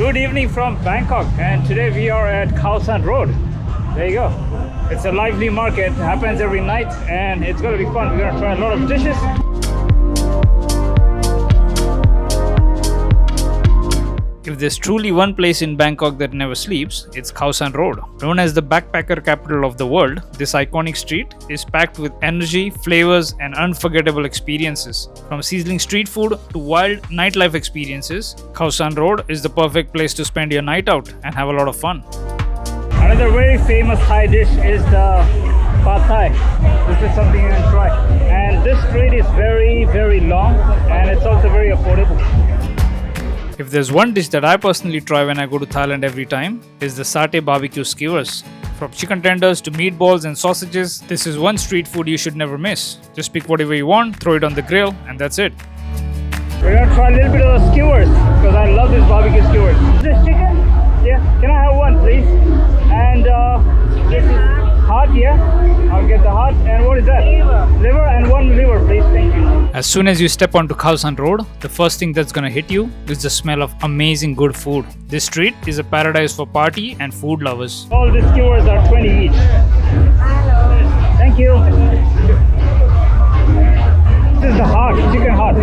Good evening from Bangkok, and today we are at Khao San Road. There you go. It's a lively market, it happens every night, and it's gonna be fun. We're gonna try a lot of dishes. If there's truly one place in Bangkok that never sleeps, it's Khao San Road. Known as the backpacker capital of the world, this iconic street is packed with energy, flavors, and unforgettable experiences. From sizzling street food to wild nightlife experiences, Khao San Road is the perfect place to spend your night out and have a lot of fun. Another very famous Thai dish is the Pad Thai. This is something you can try. And this street is very long, and it's also very affordable. If there's one dish that I personally try when I go to Thailand every time, is the satay barbecue skewers. From chicken tenders to meatballs and sausages, this is one street food you should never miss. Just pick whatever you want, throw it on the grill, and that's it. We're gonna try a little bit of the skewers because I love this barbecue skewers. Is this chicken? Yeah. Can I have one, please? And this is heart, yeah? I'll get the heart. And what is that? Liver and one liver, please. Thank you. As soon as you step onto Khao San Road, the first thing that's gonna hit you is the smell of amazing good food. This street is a paradise for party and food lovers. All the skewers are 20 each. Thank you. This is the heart, chicken heart.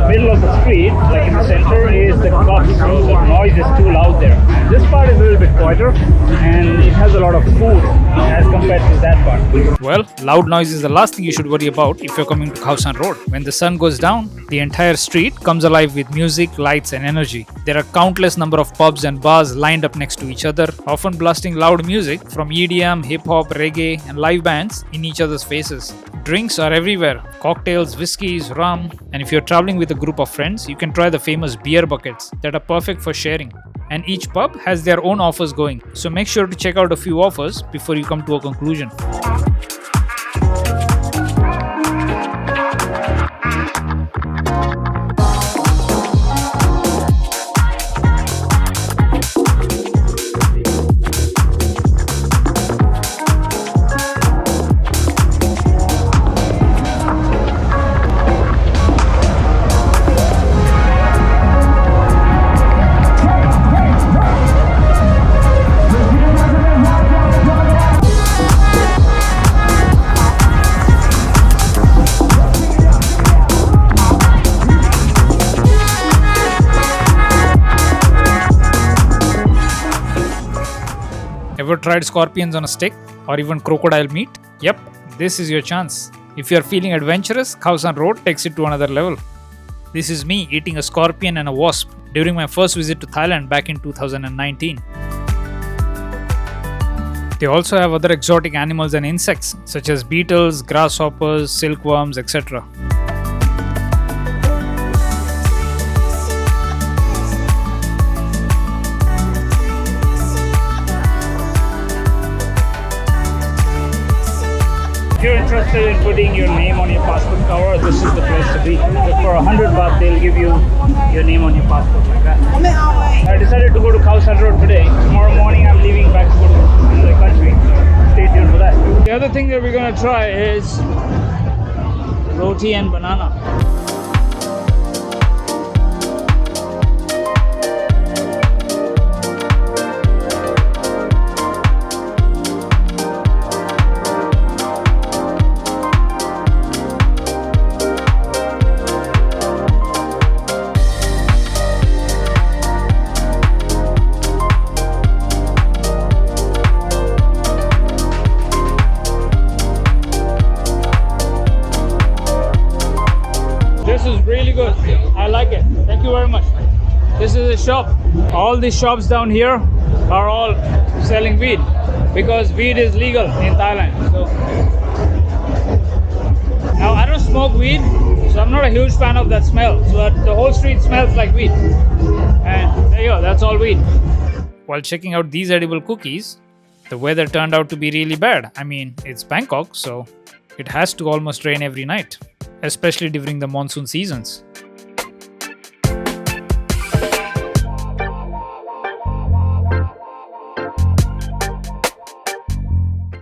Middle of the street, like in the center, is the club, so the noise is too loud there. This part is a little bit quieter, and it has a lot of food as compared to that part. Well, loud noise is the last thing you should worry about if you're coming to Khao San Road. When the sun goes down, the entire street comes alive with music, lights, and energy. There are countless number of pubs and bars lined up next to each other, often blasting loud music from EDM, hip-hop, reggae, and live bands in each other's faces. Drinks are everywhere, cocktails, whiskeys, rum, and if you're traveling with a group of friends, you can try the famous beer buckets that are perfect for sharing. And each pub has their own offers going, so make sure to check out a few offers before you come to a conclusion. Ever tried scorpions on a stick or even crocodile meat? Yep, this is your chance. If you are feeling adventurous, Khao San Road takes it to another level. This is me eating a scorpion and a wasp during my first visit to Thailand back in 2019. They also have other exotic animals and insects such as beetles, grasshoppers, silkworms, etc. If you're interested in putting your name on your passport cover, this is the place to be. So for 100 baht, they'll give you your name on your passport like that. I decided to go to Khao San Road today. Tomorrow morning, I'm leaving back to go to another country. Stay tuned for that. The other thing that we're gonna try is roti and banana. Good. I like it. Thank you very much. This is a shop. All these shops down here are all selling weed because weed is legal in Thailand. So now I don't smoke weed, So I'm not a huge fan of that smell. So the whole street smells like weed. And there you go, that's all weed. While checking out these edible cookies, the weather turned out to be really bad. I mean, it's Bangkok, so it has to almost rain every night, especially during the monsoon seasons.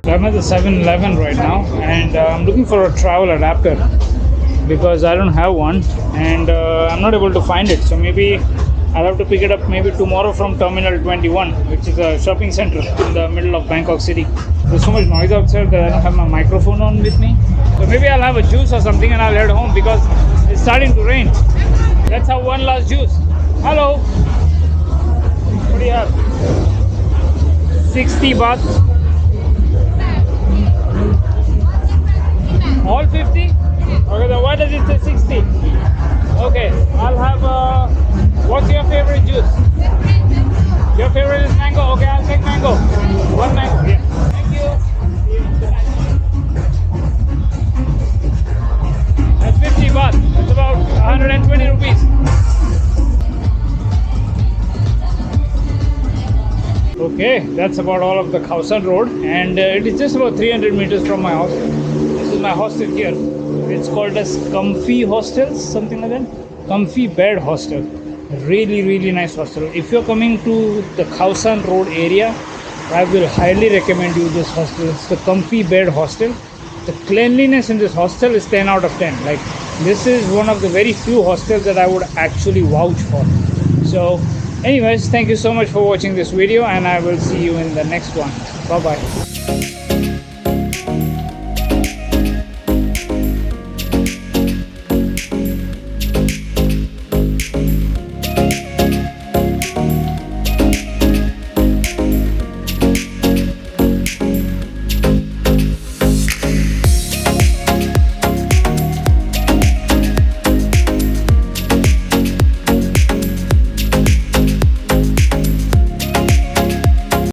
So I'm at the 7-Eleven right now, and I'm looking for a travel adapter because I don't have one, and I'm not able to find it. So maybe I'll have to pick it up maybe tomorrow from Terminal 21, which is a shopping center in the middle of Bangkok city. There's so much noise outside that I don't have my microphone on with me. So maybe I'll have a juice or something and I'll head home because it's starting to rain. Let's have one last juice. Hello. What do you have? 60 baht. All 50? Okay, then why does it say 60? Okay, I'll have what's your favorite juice? Your favorite is mango? Okay, I'll take mango. One mango, yeah. Thank you. That's 50 baht. That's about 120 rupees. Okay, that's about all of the Khaosan Road, and it is just about 300 meters from my house. This is my hostel here. It's called as Comfy Hostel, something like that. Comfy Bed Hostel. Really nice hostel. If you're coming to the Khao San Road area, I will highly recommend you this hostel. It's the Comfy Bed Hostel. The cleanliness in this hostel is 10 out of 10. Like, this is one of the very few hostels that I would actually vouch for. So anyways, thank you so much for watching this video, and I will see you in the next one. Bye bye.